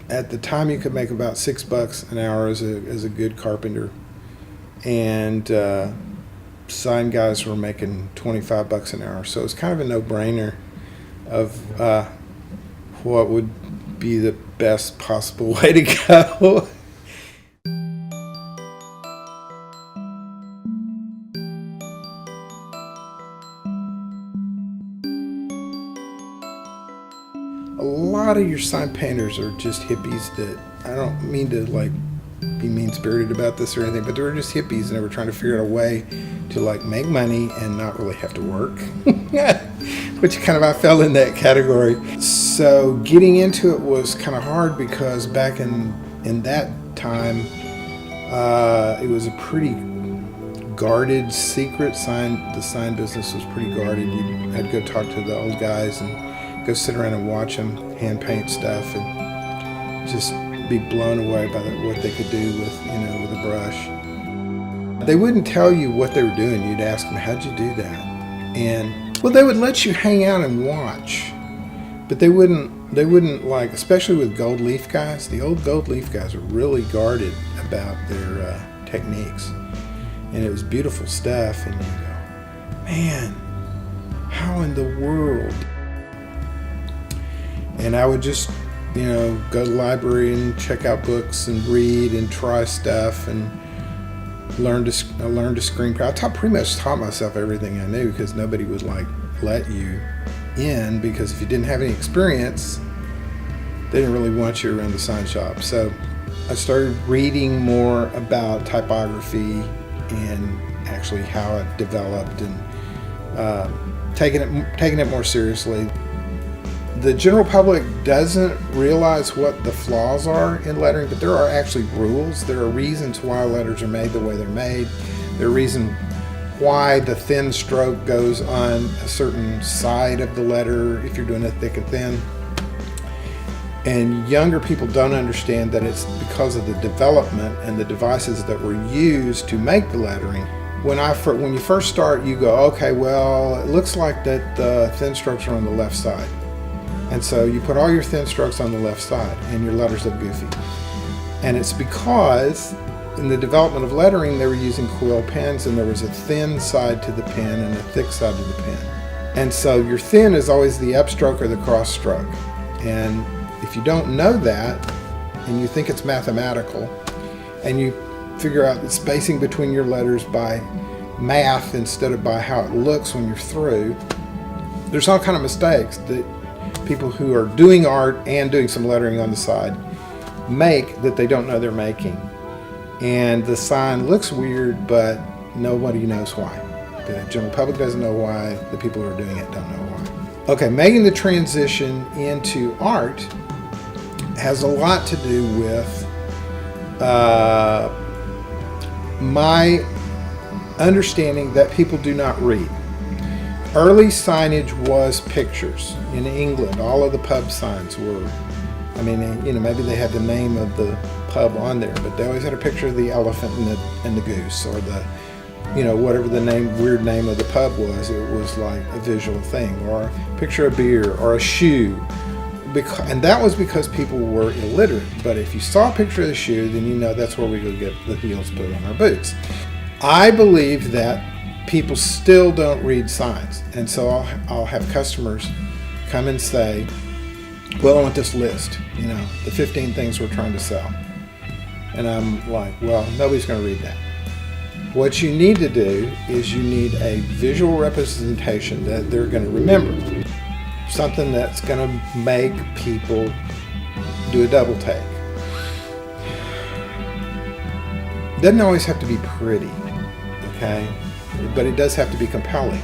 at the time you could make about $6 an hour as a good carpenter, and sign guys were making $25 an hour. So it's kind of a no-brainer of what would be the best possible way to go. A lot of your sign painters are just hippies that, I don't mean to like be mean-spirited about this or anything, but they were just hippies and they were trying to figure out a way to like make money and not really have to work. Which kind of, I fell in that category. So getting into it was kind of hard because back in that time, it was a pretty guarded secret. The sign business was pretty guarded. You had to go talk to the old guys and go sit around and watch them hand paint stuff and just be blown away by what they could do with a brush. They wouldn't tell you what they were doing. You'd ask them, how'd you do that? And well, they would let you hang out and watch, but they wouldn't like, especially with gold leaf guys. The old gold leaf guys were really guarded about their techniques, and it was beautiful stuff. And you go, man, how in the world? And I would just, go to the library and check out books and read and try stuff and learn to screen print. I pretty much taught myself everything I knew because nobody would like let you in, because if you didn't have any experience, they didn't really want you around the sign shop. So I started reading more about typography and actually how it developed and taking it more seriously. The general public doesn't realize what the flaws are in lettering, but there are actually rules. There are reasons why letters are made the way they're made. There are reasons why the thin stroke goes on a certain side of the letter if you're doing it thick and thin. And younger people don't understand that it's because of the development and the devices that were used to make the lettering. When you first start, you go, okay, well, it looks like that the thin strokes are on the left side. And so you put all your thin strokes on the left side and your letters look goofy. And it's because in the development of lettering, they were using quill pens, and there was a thin side to the pen and a thick side to the pen. And so your thin is always the upstroke or the cross stroke. And if you don't know that, and you think it's mathematical, and you figure out the spacing between your letters by math instead of by how it looks when you're through, there's all kind of mistakes that people who are doing art and doing some lettering on the side make that they don't know they're making. And the sign looks weird, but nobody knows why. The general public doesn't know why. The people who are doing it don't know why. Okay, making the transition into art has a lot to do with my understanding that people do not read. Early signage was pictures. In England, all of the pub signs were, maybe they had the name of the pub on there, but they always had a picture of the elephant and the goose, or the, whatever the weird name of the pub was. It was like a visual thing, or a picture of beer, or a shoe. And that was because people were illiterate. But if you saw a picture of the shoe, then that's where we go get the heels put on our boots. I believe that people still don't read signs, and so I'll have customers come and say, well, I want this list, the 15 things we're trying to sell. And I'm like, well, nobody's going to read that. What you need to do is you need a visual representation that they're going to remember, something that's going to make people do a double take. It doesn't always have to be pretty, okay? But it does have to be compelling.